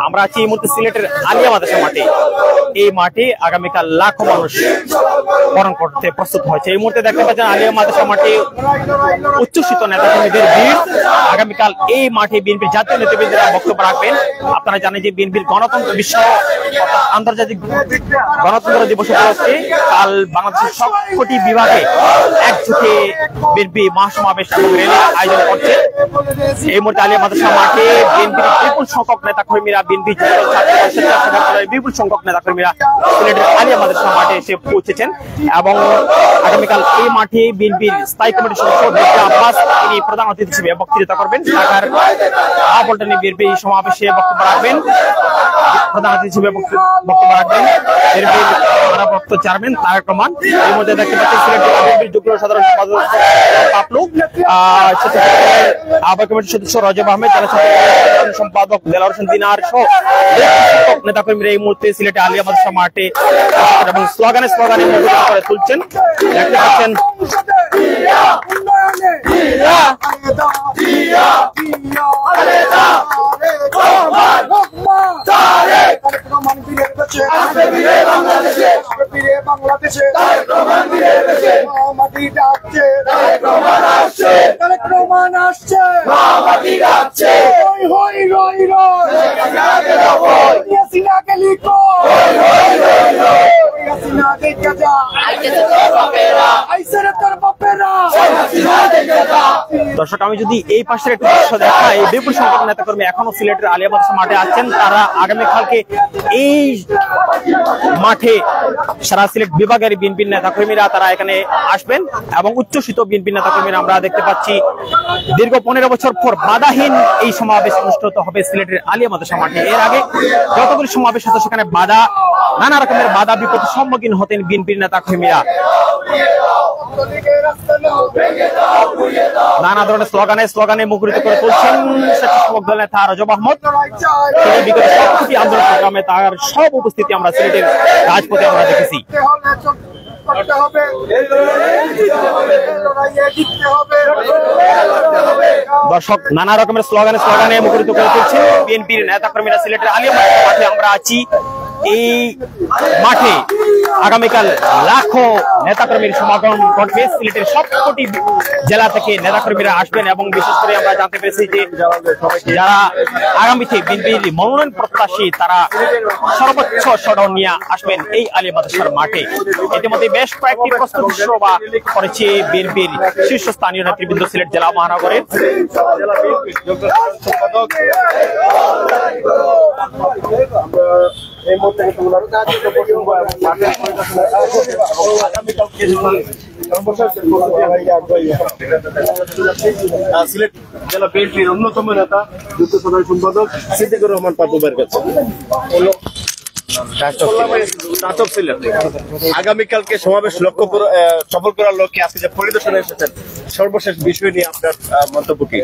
আমরা আছি এই মুহূর্তে সিলেটের আলিয়া মাদ্রাসা মাঠে। এই মাঠে আগামীকাল লাখো মানুষ বরণ করতে প্রস্তুত হয়েছে। এই মুহূর্তে দেখতে পাচ্ছেন আলিয়া মাদ্রাসা মাঠে উচ্ছ্বসিত নেতাকর্মীদের ভিড়। আগামীকাল এই মাঠে বিএনপির জাতীয় নেতৃবৃন্দরা বক্তব্য রাখবেন। আপনারা জানেন যে বিএনপির গণতন্ত্র বিশ্ব আন্তর্জাতিক গণতন্ত্র দিবস উপলক্ষে কাল বাংলাদেশের সবকটি বিভাগে একযোগে বিএনপি মহাসমাবেশ আয়োজন করছে। এই মুহূর্তে আলিয়া মাদ্রাসা মাঠে বিএনপির বিপুল সংখ্যক নেতাকর্মীরা বিপুল সংখ্যক নেতাকর্মীরা সিলেটের আলিয়া মাদ্রাসা মাঠে এসে পৌঁছেছেন এবং আগামীকাল এই মাঠে বিএনপির স্থায়ী কমিটির সদস্য ডক্টর আব্বাস তিনি প্রধান অতিথি হিসেবে বক্তৃতা করবেন। ঢাকার পল্টনে বিএনপি সমাবেশে বক্তব্য রাখবেন। প্রধান অতিথি হিসেবে বক্তব্য রাখবেন বিএনপির ভারপ্রাপ্ত চেয়ারম্যান তারেক রহমান। এর মধ্যে দেখতে পাচ্ছেন সিলেটের যুগ্ম সাধারণ সম্পাদক পাপলু, আহ্বায়ক কমিটির সদস্য রজব আহমেদ, জেলা সম্পাদক দেলাওয়ার হোসেন দিনার সহ নেতাকর্মীরা এই মুহূর্তে সিলেটে আলিয়া মাদ্রাসা মাঠে এবং স্লোগানে করে তুলছেন। দেখতে পাচ্ছেন দর্শক, আমি যদি এই পাশের একটু দৃশ্য দেখাই, বিপুল সংখ্যক নেতাকর্মী এখনো সিলেটের আলিয়া মাদ্রাসা মাঠে আছেন। তারা আগামীকালকে এই মাঠে সারা সিলেট বিভাগের বিএনপির নেতাকর্মীরা তারা এখানে আসবেন এবং উচ্ছ্বসিত বিএনপির নেতাকর্মীরা আমরা দেখতে পাচ্ছি। দীর্ঘ 15 বছর পর বাধাহীন এই সমাবেশ অনুষ্ঠিত হবে সিলেটের আলিয়া মাদ্রাসা মাঠে। এর আগে যতগুলি সমাবেশ হতো সেখানে নানা রকমের বাধা বিপদের সম্মুখীন হতেন বিএনপির নেতাকর্মীরা। নানা ধরনের স্লোগানে মুখরিত করে তুলছেন স্বেচ্ছাসেবক দল নেতা রজব আহমদ। বিগত সবকটি আন্দোলন সংগ্রামে তার সব উপস্থিতি আমরা সিলেটের রাজপথে আমরা দেখেছি। দর্শক, নানা রকমের স্লোগানে মুখরিত করে তুলছেন বিএনপির নেতাকর্মীরা সিলেটের আলিয়া মাঠে আমরা আছি। এই মাঠে আগামীকাল লাখো নেতাকর্মীর সমাগম ঘটবে। সিলেটের সবকটি জেলা থেকে নেতাকর্মীরা আসবেন এবং বিশেষ করে আমরা জানতে পেরেছি যে যারা আগামীতে বিএনপির মনোনয়ন প্রত্যাশী তারা সর্বোচ্চ শোডাউন নিয়ে আসবেন এই আলিয়া মাদ্রাসার মাঠে। ইতিমধ্যে বেশ কয়েকটি প্রস্তুতি সভা করেছে বিএনপির শীর্ষস্থানীয় নেতৃবৃন্দ সিলেট জেলা মহানগরের। সিলেট জেলা বিএনপির অন্যতম নেতা যুগ্ম সাধারণ সম্পাদক সিদ্দিকুর রহমান পাপুবের কাছে আগামীকালকে সমাবেশ সফল করার লক্ষ্যে আজকে যে পরিদর্শনে এসেছেন, সর্বশেষ বিষয় নিয়ে আপনার মন্তব্য কি?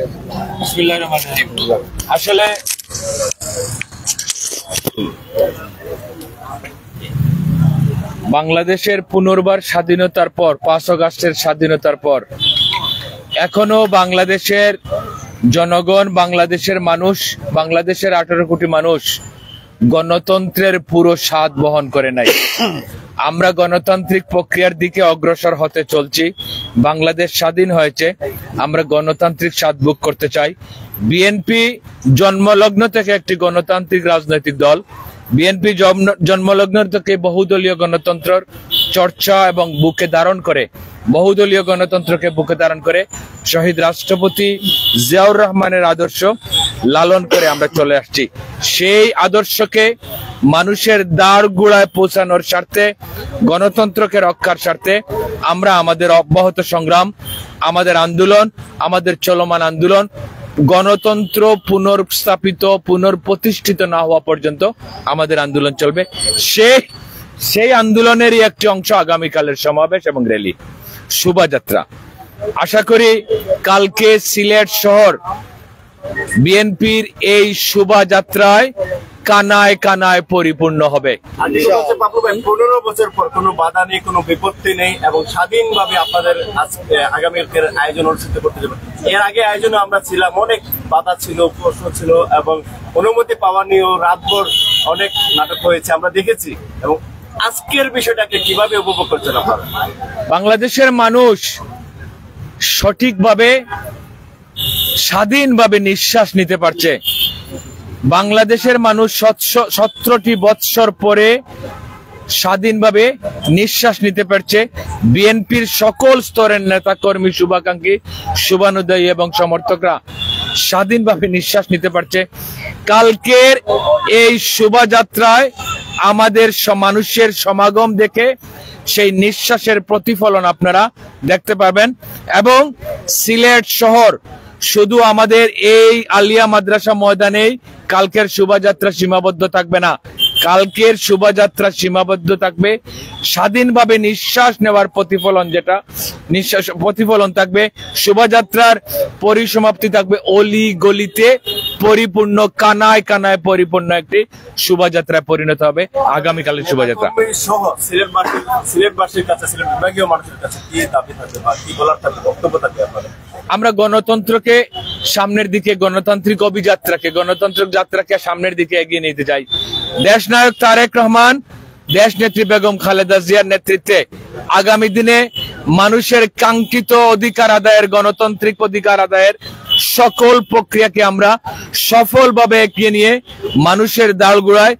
আসলে বাংলাদেশের পুনর্বার স্বাধীনতার পর 5 আগস্টের স্বাধীনতার পর এখনো বাংলাদেশের জনগণ, বাংলাদেশের মানুষ, বাংলাদেশের 18 কোটি মানুষ গণতন্ত্রের পুরো স্বাদ বহন করে নাই। আমরা গণতান্ত্রিক প্রক্রিয়ার দিকে অগ্রসর হতে চলছি। বাংলাদেশ স্বাধীন হয়েছে, আমরা গণতান্ত্রিক স্বাদ ভোগ করতে চাই। বিএনপি জন্মলগ্ন থেকে একটি গণতান্ত্রিক রাজনৈতিক দল। বিএনপি জন্মলগ্ন থেকে বহুদলীয় গণতন্ত্রের চর্চা এবং বুকে ধারণ করে, বহুদলীয় গণতন্ত্রকে বুকে ধারণ করে শহীদ রাষ্ট্রপতি জিয়াউর রহমানের আদর্শ লালন করে আমরা চলে আসছি। সেই আদর্শকে মানুষের দ্বার গুড়ায় পৌঁছানোর স্বার্থে, গণতন্ত্রকে রক্ষার স্বার্থে আমরা আমাদের অব্যাহত সংগ্রাম, আমাদের আন্দোলন, আমাদের চলমান আন্দোলন গণতন্ত্র পুনর্স্থাপিত, পুনর্প্রতিষ্ঠিত না হওয়া পর্যন্ত আমাদের আন্দোলন চলবে। সেই আন্দোলনেরই একটি অংশ আগামীকালের সমাবেশ এবং র্যালি, শোভাযাত্রা। আশা করি কালকে সিলেট শহর বিএনপির এই শোভাযাত্রায় কানায় কানায় পরিপূর্ণ হবে। 15 বছর পর কোনো বাধা নেই, কোনো বিপত্তি নেই এবং স্বাধীনভাবে আপনাদের আগামীকালের আয়োজন অনুষ্ঠিত করতে যাবেন। এর আগে আয়োজনে আমরা ছিলাম, অনেক বাধা ছিল, প্রশ্ন ছিল এবং অনুমতি পাওয়া নিয়েও রাতভর অনেক নাটক হয়েছে, আমরা দেখেছি। এবং আজকের বিষয়টাকে কিভাবে উপভোগ করছেন আপনারা? বাংলাদেশের মানুষ সঠিকভাবে স্বাধীনভাবে নিঃশ্বাস নিতে পারছে। বাংলাদেশের মানুষ 17টি বৎসর পরে স্বাধীনভাবে নিঃশ্বাস নিতে পারছে। বিএনপির সকল স্তরের নেতা কর্মী, শুভাকাঙ্ক্ষী, শুভানুধ্যায়ী এবং সমর্থকরা স্বাধীনভাবে নিঃশ্বাস নিতে পারছে। কালকের এই শোভাযাত্রায় আমাদের মানুষের সমাগম দেখে সেই নিঃশ্বাসের প্রতিফলন আপনারা দেখতে পাবেন। এবং সিলেট শহর শুধু আমাদের এই আলিয়া মাদ্রাসা ময়দানেই কালকের শোভাযাত্রা সীমাবদ্ধ থাকবে না, কালকের শোভাযাত্রা সীমাবদ্ধ থাকবে স্বাধীনভাবে নিঃশ্বাস নেওয়ার প্রতিফলন, যেটা নিঃশ্বাস প্রতিফলন থাকবে। শোভাযাত্রার পরিসমাপ্তি থাকবে অলি গলিতে পরিপূর্ণ, কানায় কানায় পরিপূর্ণ একটি শোভাযাত্রায় পরিণত হবে আগামীকালের শোভাযাত্রা। সিলেটবাসীর কাছে, সিলেট বিভাগীয় মানুষের কাছে কি দাবি থাকবে বা কি বলার থাকবে, বক্তব্য থাকবে আপনাদের? আমরা গণতন্ত্রকে সামনের দিকে, গণতান্ত্রিক অভিযাত্রাকে, গণতান্ত্রিক যাত্রাকে সামনের দিকে এগিয়ে নিতে চাই। দেশ নায়ক তারেক রহমান, দেশ নেত্রী বেগম খালেদা জিয়ার নেতৃত্বে আগামী দিনে মানুষের কাঙ্ক্ষিত অধিকার আদায়ের, গণতান্ত্রিক অধিকার আদায়ের সকল প্রক্রিয়াকে আমরা সফলভাবে এগিয়ে নিয়ে মানুষের দাঁড়গুড়ায়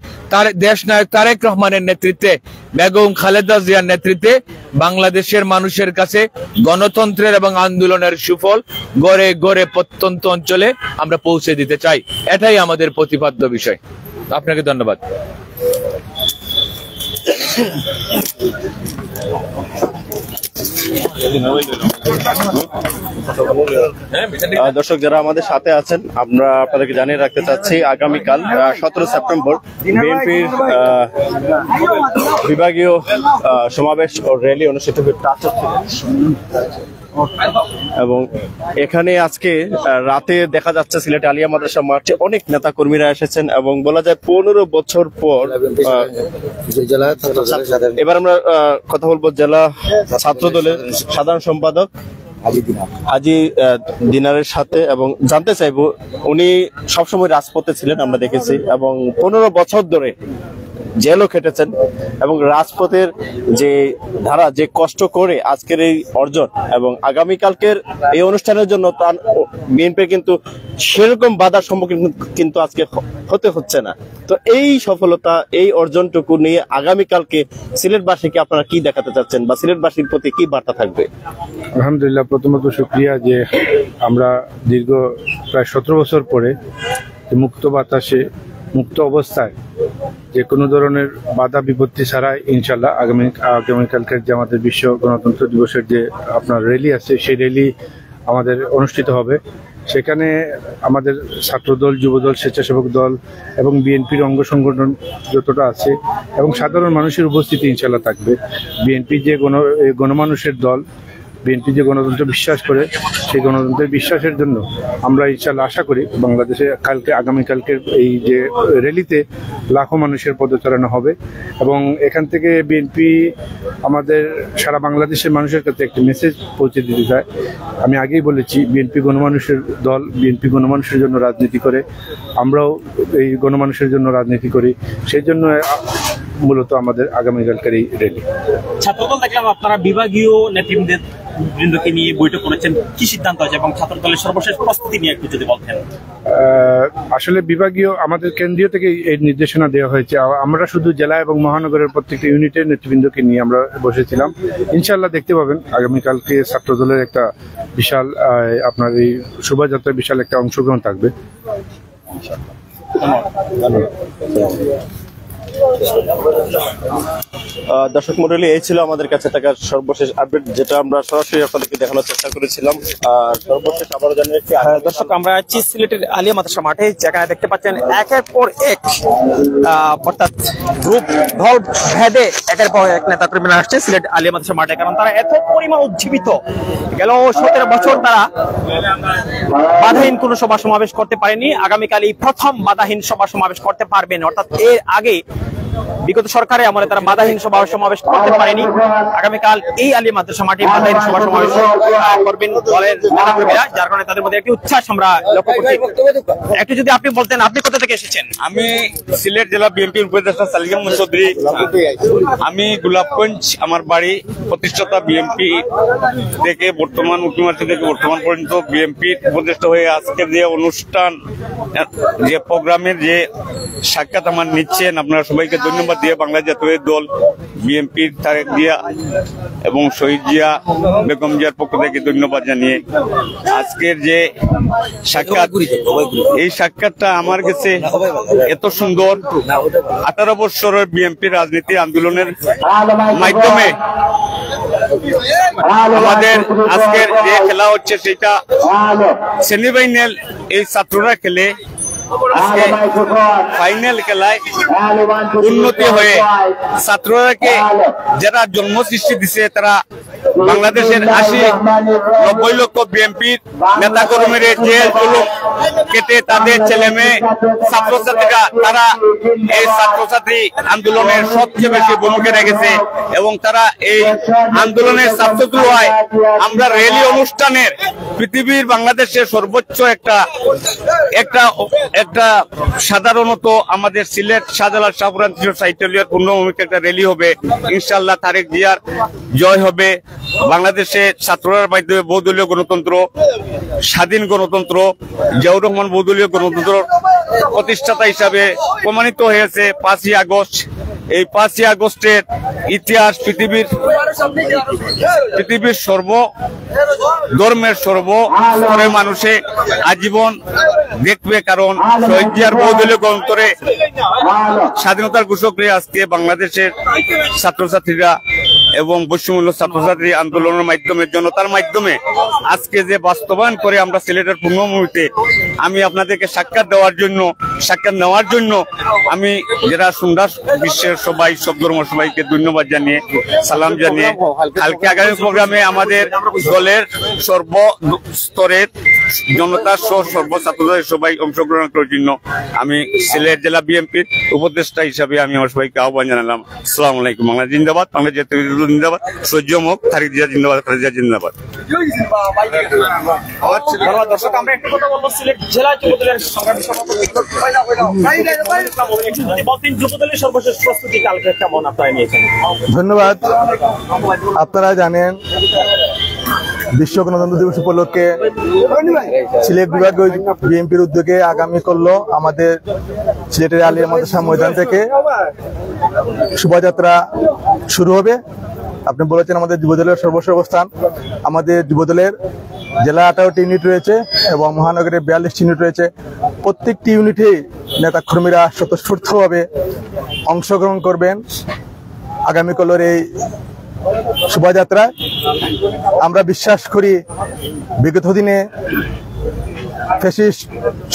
দেশ নায়ক তারেক রহমানের নেতৃত্বে, বেগম খালেদা জিয়ার নেতৃত্বে বাংলাদেশের মানুষের কাছে গণতন্ত্রের এবং আন্দোলনের সুফল গড়ে গড়ে প্রত্যন্ত অঞ্চলে আমরা পৌঁছে দিতে চাই। এটাই আমাদের প্রতিপাদ্য বিষয়। আপনাকে ধন্যবাদ। দর্শক যারা আমাদের সাথে আছেন, আমরা আপনাদেরকে জানিয়ে রাখতে চাচ্ছি আগামীকাল 17 সেপ্টেম্বর বিএনপির বিভাগীয় সমাবেশ ও র্যালি অনুষ্ঠিত হবে এবং এখানে আজকে রাতে দেখা যাচ্ছে সিলেট আলিয়া মাদ্রাসা মাঠে অনেক নেতা কর্মীরা এসেছেন এবং বলা যায় 15 বছর পর। এবার আমরা কথা বলবো জেলা ছাত্র দলের সাধারণ সম্পাদক আজি দিনারের সাথে এবং জানতে চাইবো, উনি সবসময় রাজপথে ছিলেন আমরা দেখেছি এবং 15 বছর ধরে জেলও খেটেছেন এবং রাজপথের যে ধারা, যে কষ্ট করে আজকের এই অর্জন এবং আগামীকালকের এই অনুষ্ঠানের জন্য তার বিএনপি কিন্তু সেরকম বাধার সম্মুখীন কিন্তু আজকে হতে হচ্ছে না। তো এই সফলতা, এই অর্জনটুকু নিয়ে আগামীকালকে সিলেটবাসীকে আপনারা কি দেখাতে চাচ্ছেন বা সিলেটবাসীর প্রতি কি বার্তা থাকবে? আলহামদুলিল্লাহ, প্রথমত শুকরিয়া যে আমরা দীর্ঘ প্রায় 17 বছর পরে মুক্ত বাতাসে, মুক্ত অবস্থায়, যে কোনো ধরনের বাধা বিপত্তি ছাড়াই ইনশাল্লাহ আগামীকালকের যে আমাদের বিশ্ব গণতন্ত্র দিবসের যে আপনার র্যালি আছে, সেই র্যালি আমাদের অনুষ্ঠিত হবে। সেখানে আমাদের ছাত্রদল, যুবদল, স্বেচ্ছাসেবক দল এবং বিএনপির অঙ্গ সংগঠন যতটা আছে এবং সাধারণ মানুষের উপস্থিতি ইনশাল্লাহ থাকবে। বিএনপি যে গণমানুষের দল, বিএনপি যে গণতন্ত্র বিশ্বাস করে, সেই গণতন্ত্রের বিশ্বাসের জন্য আমরা ইনশাল্লাহ আশা করি বাংলাদেশে আগামীকালকের এই যে র্যালিতে লাখো মানুষের পদচারণা হবে এবং এখান থেকে বিএনপি আমাদের সারা বাংলাদেশের মানুষের কাছে একটি মেসেজ পৌঁছে দিতে চায়। আমি আগেই বলেছি, বিএনপি গণমানুষের দল, বিএনপি গণমানুষের জন্য রাজনীতি করে, আমরাও এই গণমানুষের জন্য রাজনীতি করি। সেই জন্য মূলত আমাদের আগামীকালকের এই র্যালি। ছাত্রদল দেখলাম আপনারা বিভাগীয় নেতৃবৃন্দকে নিয়ে বৈঠক করেছেন, কি সিদ্ধান্ত আছে এবং ছাত্রদলের সর্বশেষ প্রস্তুতি নিয়ে একটু যদি বলতেন। আসলে বিভাগীয়, আমাদের কেন্দ্রীয় থেকে এই নির্দেশনা দেওয়া হয়েছে। আমরা শুধু জেলা এবং মহানগরের প্রত্যেকটা ইউনিটের নেতৃবৃন্দকে নিয়ে আমরা বসেছিলাম। ইনশাল্লাহ দেখতে পাবেন আগামীকালকে ছাত্রদলের একটা বিশাল আপনার এই শোভাযাত্রায় বিশাল একটা অংশগ্রহণ থাকবে। ধন্যবাদ। দর্শক মণ্ডলী, এই ছিল আমাদের কাছে থাকার সর্বশেষ আপডেট, যেটা আমরা সরাসরি আপনাদেরকে দেখানোর চেষ্টা করেছিলাম। আর সর্বশেষ আবারও জানিয়েছি, দর্শক আমরা আছি সিলেটের আলিয়া মাদ্রাসা মাঠে, যেখানে দেখতে পাচ্ছেন একের পর এক অর্থাৎ গ্রুপ দল ভেদে একের পর এক নেতা কর্মীরা আসছে সিলেট আলিয়া মাদ্রাসা মাঠে, কারণ তারা এত পরিমাণ উজ্জীবিত। গেল 17 বছর তারা বাধাহীন কোনো সভা সমাবেশ করতে পারেনি, আগামীকাল এই প্রথম বাধাহীন সভা সমাবেশ করতে পারবেন। অর্থাৎ এর আগে বিগত সরকারে আমলে তারা বাধাহীন সভা সমাবেশ করতে পারেনি, আগামীকাল এই আলিয়া মাদ্রাসা মাঠে বাধাহীন সভা সমাবেশ করবেন দলের নেতাকর্মীরা, যার কারণে তাদের মধ্যে একটি উচ্ছ্বাস আমরা লক্ষ্য করছি। একটু যদি আপনি বলতেন, আপনি কোথা থেকে এসেছেন? আমি সিলেট জেলা বিএনপির উপদেষ্টা সালিম চৌধুরী। আমি গোলাপগঞ্জ আমার বাড়ি, প্রতিষ্ঠাতা বিএনপি থেকে বর্তমান মুখ্যমন্ত্রী থেকে বর্তমান পর্যন্ত বিএনপির উপদেষ্টা হয়ে আজকের যে অনুষ্ঠান, যে প্রোগ্রামের যে সাক্ষাৎ আমার নিচ্ছেন, আপনারা সবাইকে ধন্যবাদ দিয়ে বাংলা জাতীয় দল বিএনপির তারেক জিয়া এবং শহীদ জিয়া বেগম জিয়ার পক্ষ থেকে ধন্যবাদ জানিয়ে আজকের যে সাক্ষাৎ, এই সাক্ষাৎটা আমার কাছে এত সুন্দর। 18 বছরের বিএনপির রাজনীতি আন্দোলনের মাধ্যমে আমাদের আজকের যে খেলা হচ্ছে সেটা সেমিফাইনাল এই ছাত্ররা খেলে, আজকে ফাইনাল খেলায় উন্নতি হয়ে ছাত্ররাকে যারা জন্ম সৃষ্টি দিছে, তারা বাংলাদেশের 80-90 লক্ষ বিএনপির নেতা কর্মীরা জেল জুলুম কেটে তাদের ছেলে মেয়ে ছাত্রছাত্রীরা, তারা এই ছাত্রছাত্রী আন্দোলনের সবচেয়ে বেশি ভূমিকা রেখেছে এবং তারা এই আন্দোলনের ছাত্রগুলো হয় আমরা র্যালি অনুষ্ঠানের পৃথিবীর বাংলাদেশের সর্বোচ্চ একটা সাধারণত আমাদের সিলেট শাহজালাল শাহপুরান 360 পূর্ণভূমিতে একটা র্যালি হবে। ইনশাআল্লাহ তারেক জিয়ার জয় হবে। বাংলাদেশে ছাত্ররার মাধ্যমে বহুদলীয় গণতন্ত্র, স্বাধীন গণতন্ত্র, জিয়াউর রহমান বহুদলীয় গণতন্ত্র প্রতিষ্ঠাতা হিসাবে প্রমাণিত হয়েছে 5ই আগস্ট। এই 5ই আগস্টের ইতিহাস পৃথিবীর সর্ব ধর্মের সর্বস্তরের মানুষে আজীবন দেখবে, কারণ শহীদ জিয়ার বহুদলীয় গণতন্ত্রে স্বাধীনতার ঘোষকরে আজকে বাংলাদেশের ছাত্রছাত্রীরা এবং বৈষম্যমূলক ছাত্রছাত্রী আন্দোলনের মাধ্যমে, জনতার মাধ্যমে আজকে যে বাস্তবায়ন করে আমরা সিলেটের পূর্ণভূমিতে, আমি আপনাদেরকে সাক্ষাৎ নেওয়ার জন্য আমি যারা সুন্দর বিশ্বের সবাই, সব ধর্ম সবাইকে ধন্যবাদ জানিয়ে, সালাম জানিয়ে, কালকে আগামী প্রোগ্রামে আমাদের দলের সর্বস্তরের জনতা সহ সর্বছাত্রদের সবাই অংশগ্রহণ করার জন্য আমি সিলেট জেলা বিএনপির উপদেষ্টা হিসাবে আমি আমার সবাইকে আহ্বান জানালাম। আসসালামু আলাইকুম। বাংলা জিন্দাবাদ, বাংলা জাতীয় জিন্দাবাদ, সূর্য মুখ, তারেক জিয়া জিন্দাবাদ, খালেদা জিয়া জিন্দাবাদ। দর্শক আমরা একটু কথা বলবো সিলেট জেলা যুবদলের সংগ্রামী সভাপতি যুবদলের সর্বশেষ প্রস্তুতি কালকে কেমন আপনারা নিয়েছেন? ধন্যবাদ। আপনারা জানেন বিশ্ব গণতন্ত্র দিবস উপলক্ষে সিলেট বিভাগীয় বিএনপির উদ্যোগে আগামী করলো আমাদের সিলেটের আলিয়া মাদ্রাসা ময়দান থেকে শোভাযাত্রা শুরু হবে। আপনি বলেছেন আমাদের যুবদলের সর্বশেষ অবস্থান। আমাদের যুবদলের জেলা 18টি ইউনিট রয়েছে এবং মহানগরের 42টি ইউনিট রয়েছে। প্রত্যেকটি ইউনিটে নেতাকর্মীরা স্বতঃস্ফূর্তভাবে অংশগ্রহণ করবেন আগামীকালের এই শোভাযাত্রায়। আমরা বিশ্বাস করি বিগত দিনে ফ্যাসিস্ট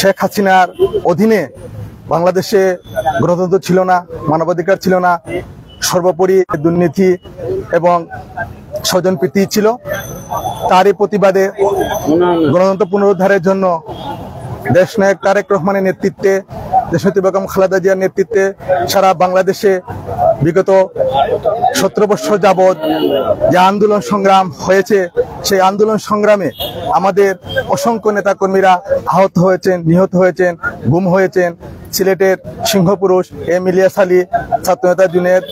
শেখ হাসিনার অধীনে বাংলাদেশে গণতন্ত্র ছিল না, মানবাধিকার ছিল না, সর্বোপরি দুর্নীতি এবং স্বজনপ্রীতি ছিল। তারই প্রতিবাদে গণতন্ত্র পুনরুদ্ধারের জন্য দেশনায়ক তারেক রহমানের নেতৃত্বে, দেশনেত্রী বেগম খালেদা জিয়ার নেতৃত্বে সারা বাংলাদেশে বিগত 17 বছর যাবৎ যে আন্দোলন সংগ্রাম হয়েছে, সেই আন্দোলন সংগ্রামে আমাদের অসংখ্য নেতাকর্মীরা আহত হয়েছেন, নিহত হয়েছেন, গুম হয়েছেন। সিলেটের সিংহপুরুষ এম ইলিয়াস আলী, ছাত্রনেতা জুনেদ,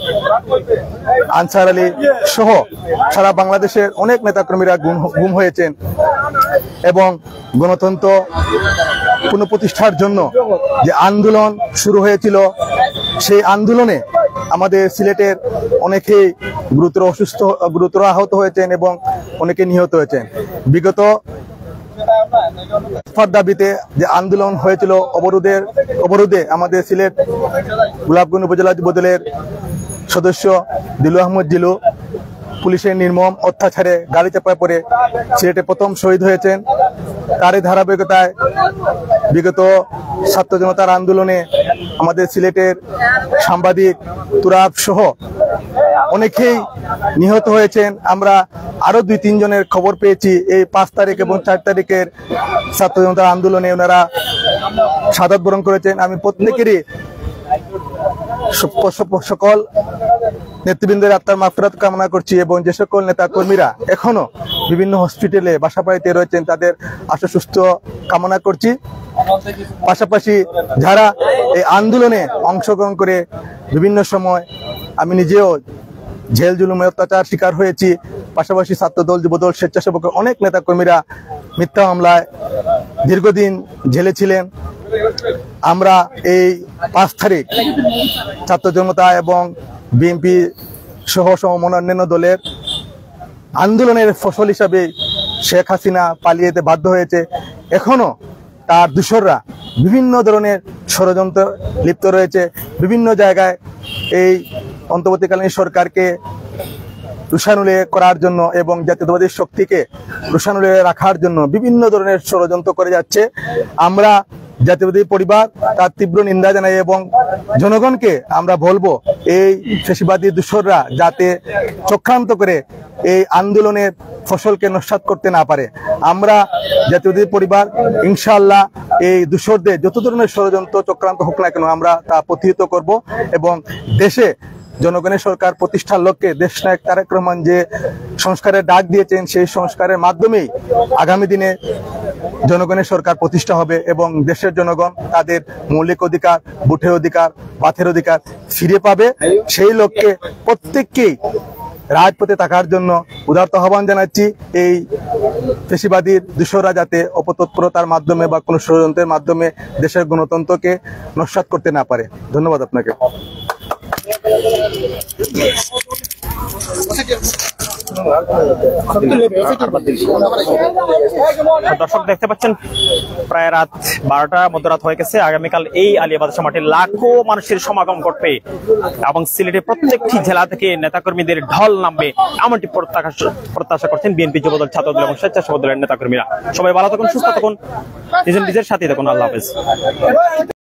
আনসার আলী সহ সারা বাংলাদেশের অনেক নেতাকর্মীরা গুম হয়েছেন এবং গণতন্ত্র পুনঃপ্রতিষ্ঠার জন্য যে আন্দোলন শুরু হয়েছিল, সেই আন্দোলনে আমাদের সিলেটের অনেকেই গুরুতর আহত হয়েছেন এবং অনেকে নিহত হয়েছেন। বিগত দাবিতে যে আন্দোলন হয়েছিল, অবরোধে আমাদের সিলেট গোলাপগঞ্জ উপজেলা যুবদলের সদস্য দিলু আহমদ জিলু পুলিশের নির্মম অত্যাচারে গাড়ি চাপায় পড়ে সিলেটে প্রথম শহীদ হয়েছেন। তারই ধারাবাহিকতায় বিগত ছাত্র জনতার আন্দোলনে আমাদের সিলেটের সাংবাদিক তুরাব সহ অনেকেই নিহত হয়েছেন। আমরা আরো 2-3 জনের খবর পেয়েছি এই 5 তারিখ এবং 4 তারিখের ছাত্র জনতার আন্দোলনে ওনারা শাহাদাত বরণ করেছেন। আমি প্রত্যেকেরই সকল নেতৃবৃন্দের আত্মার মাগফিরাত কামনা করছি এবং যে সকল নেতা কর্মীরা এখনো বিভিন্ন হসপিটালে বাসাবাড়িতে রয়েছেন তাদের আশু সুস্থ কামনা করছি। পাশাপাশি যারা এই আন্দোলনে অংশগ্রহণ করে বিভিন্ন সময় আমি নিজেও জেল জুলুমে অত্যাচার শিকার হয়েছি, পাশাপাশি ছাত্রদল যুবদল স্বেচ্ছাসেবক অনেক নেতা কর্মীরা মিথ্যা মামলায় দীর্ঘদিন জেলে ছিলেন। আমরা এই 5 তারিখ ছাত্র জনতা এবং বিএনপি সহ অন্যান্য দলের আন্দোলনের ফসল হিসাবে শেখ হাসিনা পালিয়ে যেতে বাধ্য হয়েছে। এখনো তার দূষররা বিভিন্ন ধরনের ষড়যন্ত্র লিপ্ত রয়েছে। বিভিন্ন জায়গায় এই অন্তর্বর্তীকালীন সরকারকে রুষানুলে করার জন্য এবং জাতীয়তাবাদী শক্তিকে রুষানুলে রাখার জন্য বিভিন্ন ধরনের ষড়যন্ত্র করে যাচ্ছে। আমরা জাতীয়তাবাদী পরিবার তার তীব্র নিন্দা জানাই এবং জনগণকে আমরা বলবো এই ফ্যাসিবাদী দূষররা যাতে চক্রান্ত করে এই আন্দোলনের ফসলকে নস্যাৎ করতে না পারে। আমরা জাতীয়তাবাদী পরিবার ইনশাআল্লাহ এই দূষরদের যত ধরনের ষড়যন্ত্র চক্রান্ত হোক না কেন আমরা তা প্রতিহত করব এবং দেশে জনগণের সরকার প্রতিষ্ঠার লক্ষ্যে দেশনায়ক তারেক রহমান যে সংস্কারের ডাক দিয়েছেন সেই সংস্কারের মাধ্যমেই আগামী দিনে জনগণের সরকার প্রতিষ্ঠা হবে এবং দেশের জনগণ তাদের মৌলিক অধিকার, ভোটের অধিকার, বাতের অধিকার ফিরে পাবে। সেই লক্ষ্যে প্রত্যেককেই রাজপথে থাকার জন্য উদারত আহ্বান জানাচ্ছি। এই ফ্যাসিবাদী দূষররা যাতে অপতৎপরতার মাধ্যমে বা কোনো ষড়যন্ত্রের মাধ্যমে দেশের গণতন্ত্রকে নস্যাৎ করতে না পারে। ধন্যবাদ আপনাকে। দর্শক দেখতে পাচ্ছেন প্রায় রাত 12টা মধ্যরাত হয়ে গেছে। আগামীকাল এই আলিয়া মাদ্রাসা মাঠে লাখো মানুষের সমাগম ঘটবে এবং সিলেটের প্রত্যেকটি জেলা থেকে নেতাকর্মীদের ঢল নামবে এমনটি প্রত্যাশা করছেন বিএনপি যুবদল, ছাত্রদল এবং স্বেচ্ছাসেবক দলের নেতাকর্মীরা। সবাই ভালো থাকুন, সুস্থ থাকুন, নিজের সাথে থাকুন। আল্লাহ হাফেজ।